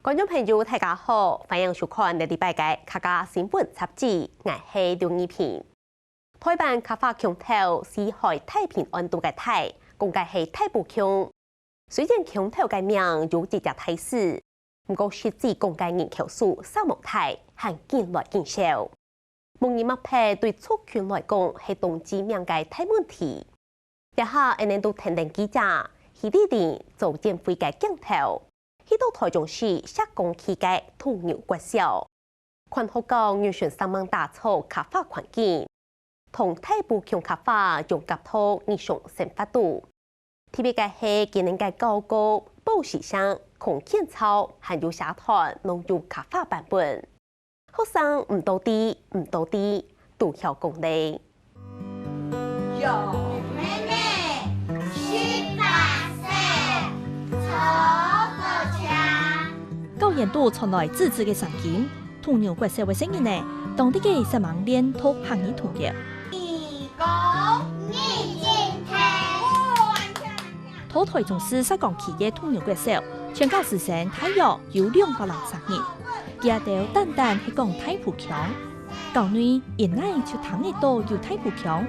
观众朋友，大家好，欢迎收看《礼拜嘅客家新闻杂志》，我係梁依萍。台湾客家腔頭是海太平安度嘅太，講嘅係太埔腔。雖然腔頭嘅名有直接提示，不過實際講嘅人口數少無太，係漸來漸少。蒙語默批對族群來講係同知名嘅大問題。一下一年都聽聽記者，喺呢邊做戰會嘅鏡頭。去到台中市石岡區嘅土牛國小，群學校完全上網打造客家環境，同太埔腔客家融合到日常生活度。特別嘅係今年嘅高高報時上孔建超還有社團農用客家版本，學生唔到啲都曉講哩。高研度傳來自治嘅聲音，土牛國小嘅聲音呢，當地嘅十萬連托行業同業。土台中市石岡區嘅土牛國小，全校師生大約有260人，家頭單單係講太埔腔，校內原來就談得到有太埔腔，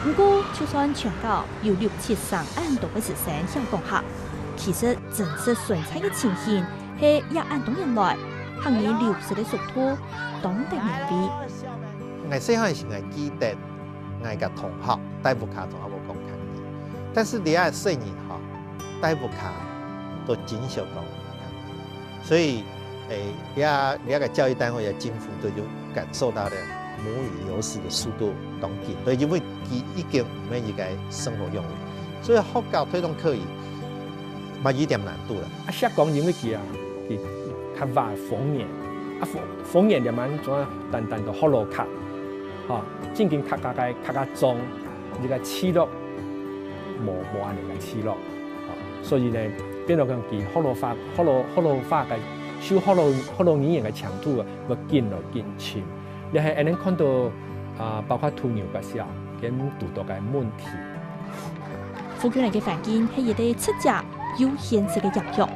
不過就算全校有673萬多嘅師生曉講客，其實真實純粹嘅情形。係也按當人來，行業流失嘅速度當地面比。我細漢時我記得我個同學大埔卡同學冇講客語，但是你愛細年哈，大埔卡都真少講客語，所以你個教育單位嘅政府都有感受到咧母語流失嘅速度當緊，所以因為佢已經唔係一個生活用語，所以學校推動課語嘛有點難度啦。石岡因為佢較話方言，方言就蠻種單單就學路卡，正經客家莊呢個起落無安尼個起落，所以呢變到講佢學路化嘅修學路語言嘅強度啊，會漸來漸深。你係能看到包括土牛嘅時候，咁遇到嘅問題。附近嘅環境係一啲出價有現實嘅入約。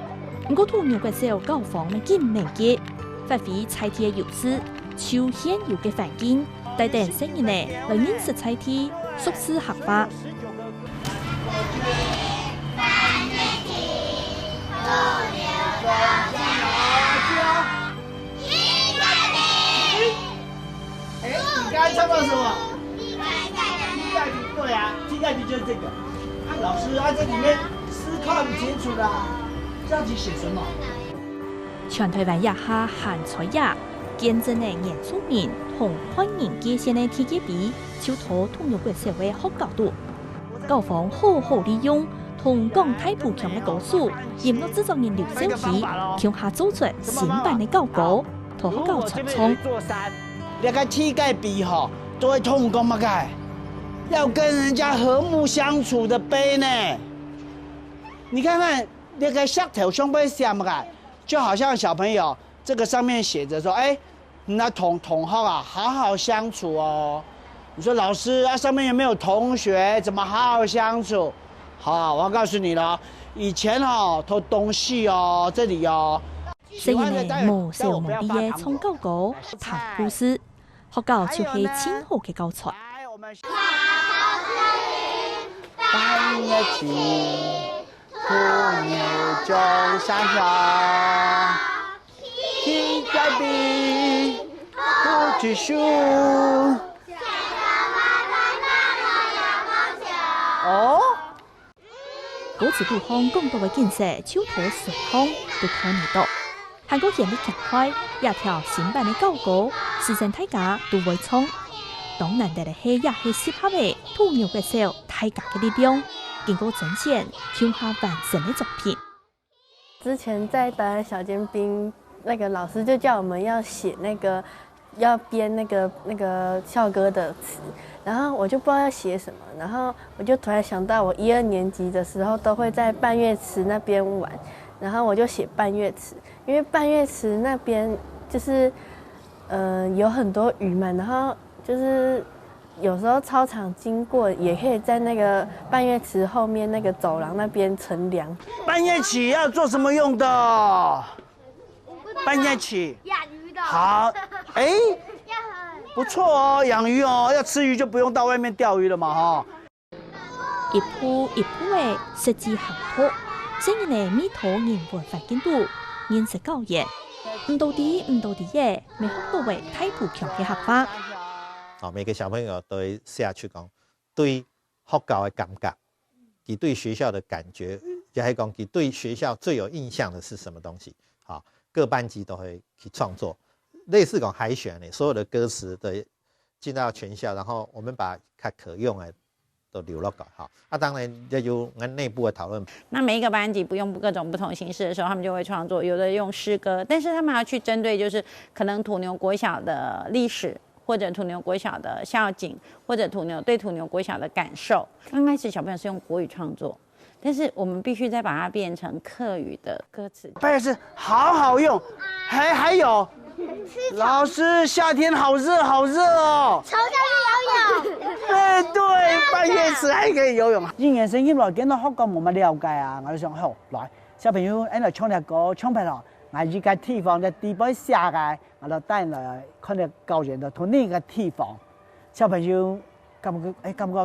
不過土牛國小教房嘅經連結，發揮菜地嘅優勢，超現有嘅環境，帶動聲音呢來認識菜地，熟悉客家。你剛才唱到什麼？替代品，對啊，替代品就是這個。老師啊，這裡面思考很清楚的。這樣子寫什麼？全台灣一下限彩也，見證嘅原住民同歡迎界線嘅體積比，超脫土牛國小嘅學校度。校方好好利用同講太埔腔嘅高數，音樂製作人劉勝熙向下做出新版嘅校稿，同學校傳唱。你個體蓋比吼，都會同講乜嘅？要跟人家和睦相處的碑呢？你看看。那個石頭上面寫乜嘅？就好像小朋友，這個上面寫着說，哎，那同學啊，好好相處哦。你說老師啊，上面有沒有同學？怎麼好好相處？好，我要告訴你了，以前哦，偷東西哦，這裡哦。雖然呢無小無啲嘢從校稿談故事，學校就係千好嘅教材。土牛種山上，體蓋比土舉樹。哦，嗰次杜康講到嘅建設，超妥順康對看唔到，韓國人力強快，一條新版嘅校稿，師生大家都會衝。當然地係也係適合嘅土牛國小大家嘅力量。經過整線，聽下完整的作品。之前在當小尖兵，那個老師就叫我們要寫要編那個校歌的詞，然後我就不知道要寫什麼，然後我就突然想到，我1、2年級的時候都會在半月池那邊玩，然後我就寫半月池，因為半月池那邊就是有很多魚嘛，然後就是有時候操場經過，也可以在那個半月池後面那個走廊那邊乘涼。半月池要做什麼用的？半夜起。养鱼的。好，哎，不错哦，养鱼哦，要吃鱼就不用到外面钓鱼了嘛哈。一鋪一鋪嘅設置行托，新人嘅美圖人文環境度，認識教育，唔到底嘅，未學到為太普強嘅學法。每个小朋友都会写出讲对学校的感觉，佢对学校的感觉，也系讲佢对学校最有印象的是什么东西。好，各班级都会去创作，类似讲海选的，所有的歌词的进到全校，然后我们把它可用的都留落来。好，当然这就按内部的讨论。那每一个班级不用各种不同形式的时候，他们就会创作，有的用诗歌，但是他们还要去针对就是可能土牛国小的历史。或者土牛国小的校景，或者对土牛国小的感受。刚开始小朋友是用国语创作，但是我们必须再把它变成客语的歌词。半夜吃好好用，还有，老师夏天好热好热哦。潮下去游泳。哎，对，半夜吃还可以游泳。今年升級来見到學校冇乜了解啊，我就想好來小朋友喺度唱隻歌，唱拍落。我依個地方嘅地板下嘅，我就帶來看到教員就同呢個地方，小朋友感覺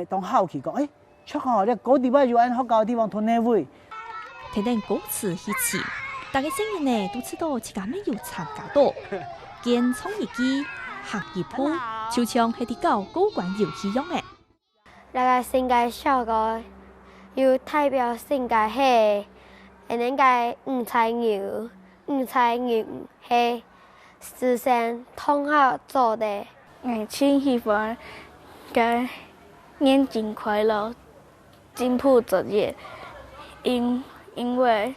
當好奇講，出學咧嗰地方就按學校嘅地方同呢位。睇定歌詞起詞，大家成員呢都知道自己沒有參加到，見創意機學一鋪，就像係啲搞高管遊戲樣嘅。大家性格小個，有代表性格係。應該五彩牛係師生同學做的。請希望個眼睛快樂，進步作業，因為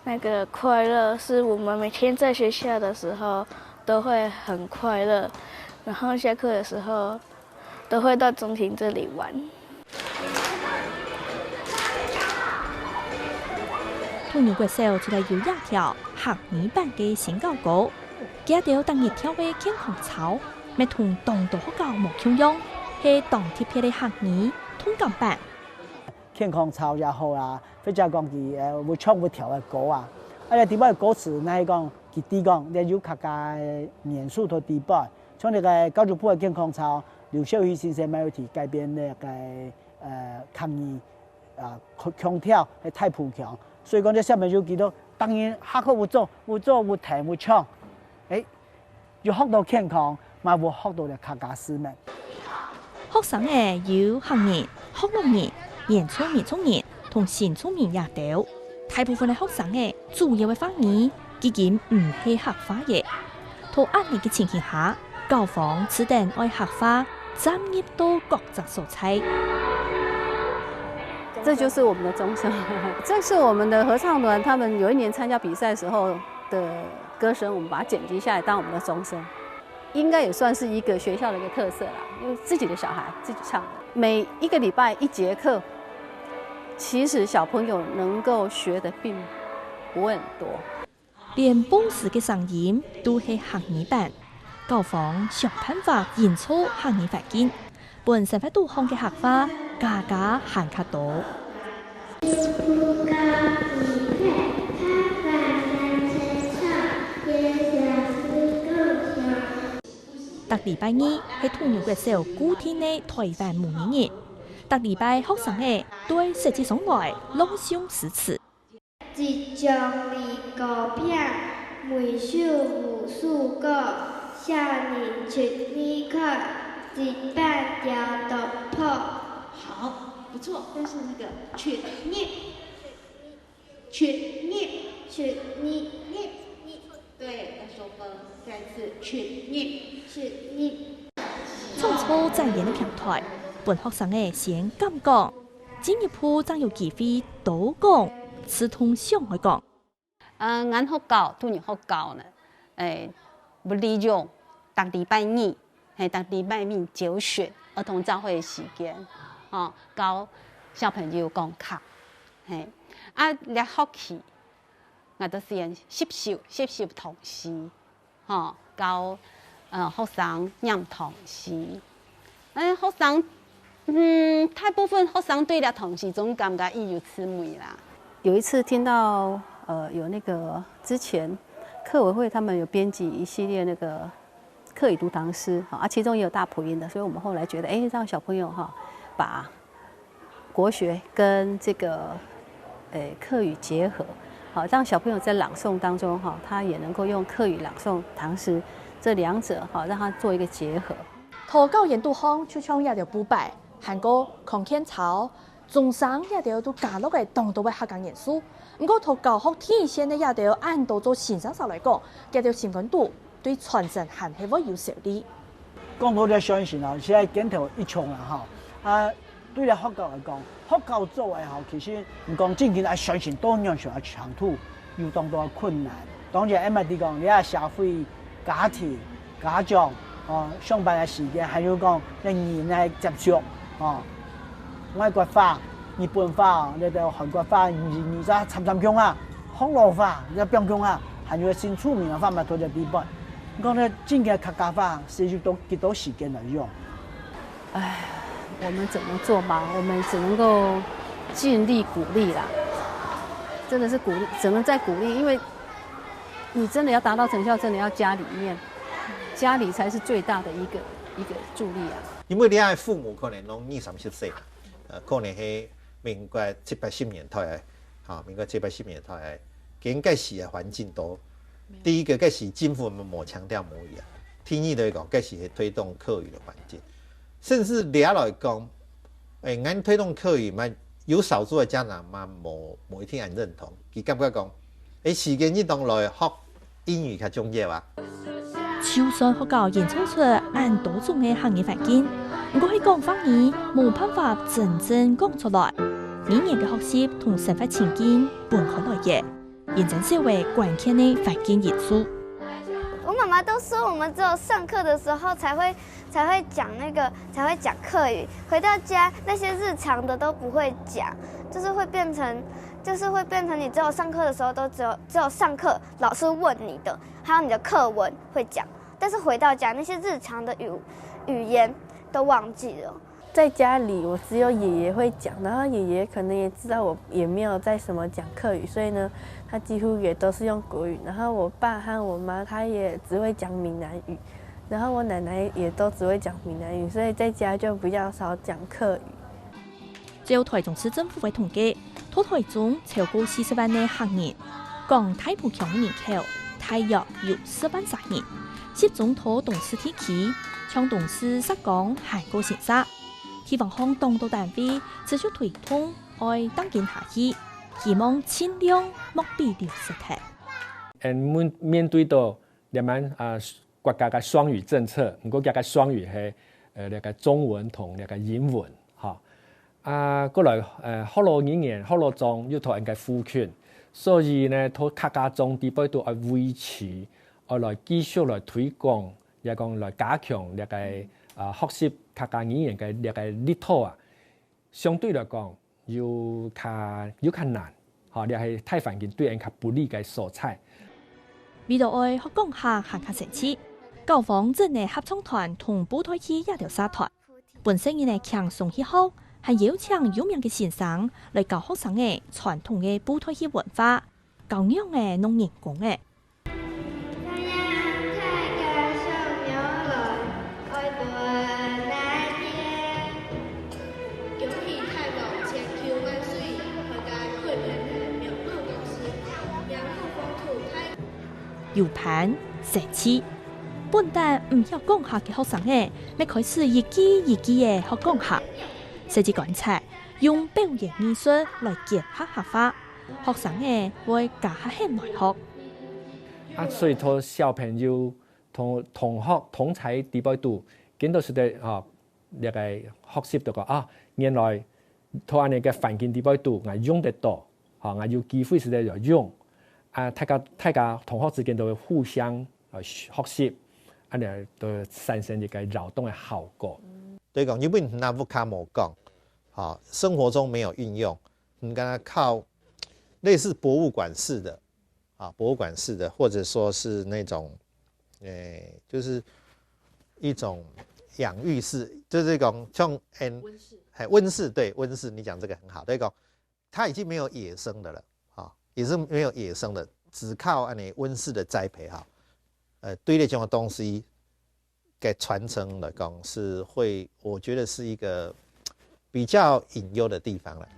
那個快樂是我們每天在學校的時候都會很快樂，然後下課的時候都會到中庭這裡玩。土牛國小就係有廿條學語班嘅新教稿，加到當日跳嘅健康操，咪同當地學校冇共用，係當貼片嘅學語通感班。健康操也好啊，或者講佢會唱會跳嘅歌啊，啊啲乜歌詞，嗱講佢啲講，你要客家元素同啲擺，像你個教育部嘅健康操，劉少宇先生咪有提改編呢個抗議強調係太普強。所以講，啲小朋友見到當然下課會做會聽會唱，要學到健康，咪會學到嘅客家詩文。學生嘅有學年、學六年、原聰明同新聰明也到。大部分嘅學生嘅主要嘅發言，已經唔係學化嘅。喺壓力嘅情形下，教坊指定愛學化，專業到各種素材。这就是我们的鐘聲，这是我们的合唱團，他們有一年參加比賽時候的歌聲，我們把它剪輯下來當我們的鐘聲，應該也算是一個學校的一個特色啦，因為自己的小孩自己唱的，每一個禮拜一節課，其實小朋友能夠學的並不會很多。連幫時嘅聲音都係學語班，教坊想辦法演出學語環境，本身喺度學嘅學法。家家行卡到。特禮拜二係土牛國小古天嘅台灣模擬日，特禮拜學生嘅對設計上來朗誦詩詞。一將你個片，每首無數個，少年出你課，一半調到破。好，不錯，但是那個全念，對，要收分，再次全念。創作在演嘅平台，本學生嘅先咁講，進一步將有機會多講，刺痛上去講。俺學校土牛學校呢，不利用特禮拜二，係特禮拜二教學兒童教會嘅時間。教小朋友講卡，嚟學期，我都先習習唐詩，教學生念唐詩。學生，大部分學生對了唐詩總感覺意猶遲美啦。有一次聽到有那個之前课委会他们有编辑一系列那个课语读唐诗，其中也有大埔音的，所以我们后来觉得，让小朋友把国学跟这个课语结合，让小朋友在朗诵当中他也能够用课语朗诵唐诗，这两者让他做一个结合。陶教研读方就像也条补白，韩国抗天草。中山也条都加入嘅当道嘅客家元素，不过同教学体现嘅也条按到做先生上来讲，嘅条情感度对传承还係會有效力。講到咧相信現在鏡頭一重啦對咧學校來講，學校做嘅其實唔講正經，相信當然上嘅長途有當多困難。當然 MIT 講，你係社會、家庭、家長上班嘅時間，還有講人嘅接觸外國話、日本話、你哋韓國話、而家參強啊，河洛話、你變強啊，還有新出名嘅話咪到咗地步。講咧，真嘅客家話需要幾多時間來用？我們怎麼做嘛？我們只能夠盡力鼓勵啦，真的是鼓勵，只能再鼓勵，因為你真的要達到成效，真的要家裡面，家裡才是最大的一個助力啊。因為你嘅父母可能攏20-30歲。可能係民國70-80年代嘅，民國70-80年代嘅，跟嗰時嘅環境都，第一個嗰時政府冇強調母語啊，天意嚟講，嗰時係推動客語嘅環境，甚至你來講，按推動客語嘛，有少數嘅家長嘛冇一定人認同，佢感覺講，時間一當來學英語較重要啊。就算學校研究出按多種嘅行業環境。如果係講方言，冇辦法真正講出來。語言嘅學習同生活情境本可來嘅，認真社會關鍵嘅環境因素。我媽媽都說，我們只有上課的時候才會講客語，回到家那些日常的都不會講，就是會變成你只有上課的時候都只有上課老師問你的，還有你的課文會講，但是回到家那些日常的語言都忘記了。在家裡我只有爺爺會講，然後爺爺可能也知道我也沒有在什麼講客語，所以呢，他幾乎也都是用國語。然後我爸和我媽他也只會講閩南語，然後我奶奶也都只會講閩南語，所以在家就比較少講客語。照台中市政府嘅統計，台中超過40萬嘅客人，講大埔腔嘅人口大約有4萬3人，集中喺東勢地區，像東勢、石岡、韓國城沙。希望向當道單位持續推動，愛當建下去，希望盡量莫被流失嘅。面對到你們國家嘅雙語政策，唔過家嘅雙語係那個中文同那個英文嚇。過來學羅語言、學羅莊要同人嘅賦權，所以呢，同客家莊地區都愛維持，愛來繼續來推廣，也講來加強那個學習客家語言嘅那個力度啊，相對來講要較難，嚇，你係太環境對人較不利嘅所在。為到愛學講客行較成次，教坊鎮嘅合唱團同舞台戲一條沙團，本身因嘅強鬆氣候，係邀請有名嘅先生來教學生嘅傳統嘅舞台戲文化，教養嘅農人工嘅。搖盤、蛇翅，本但唔曉講客嘅學生嘅，咪開始一機嘅學講客，甚至觀察用表演藝術來結合客話，學生嘅會加輕來學。所以同小朋友同學同才地位度，見到是對那個學習到個原來同安尼嘅環境地位度，我用得到，我有機會是嚟用。大家同學之間都會互相學習，安尼都產生一個勞動嘅效果。對講，因為那不卡冇講，生活中沒有運用，你剛才靠類似博物館式的，博物館式的，或者說是那種，就是一種養育式，就是講像溫室，對溫室，你講這個很好，對講，它已經沒有野生的了。也是沒有野生的，只靠安尼温室的栽培哈，对那种东西给传承来讲是会，我觉得是一个比较隐忧的地方了。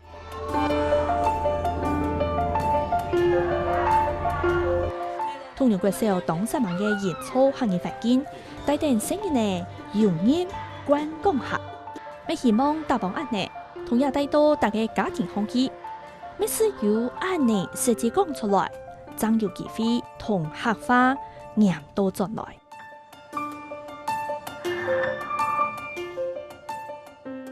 通用国小当时忙嘅演操行业环境，带动新嘅呢用音观共学，我希望大帮安呢，同样带到大家家庭风气，每次由安呢设计讲出来，将有机会同客化严到进来。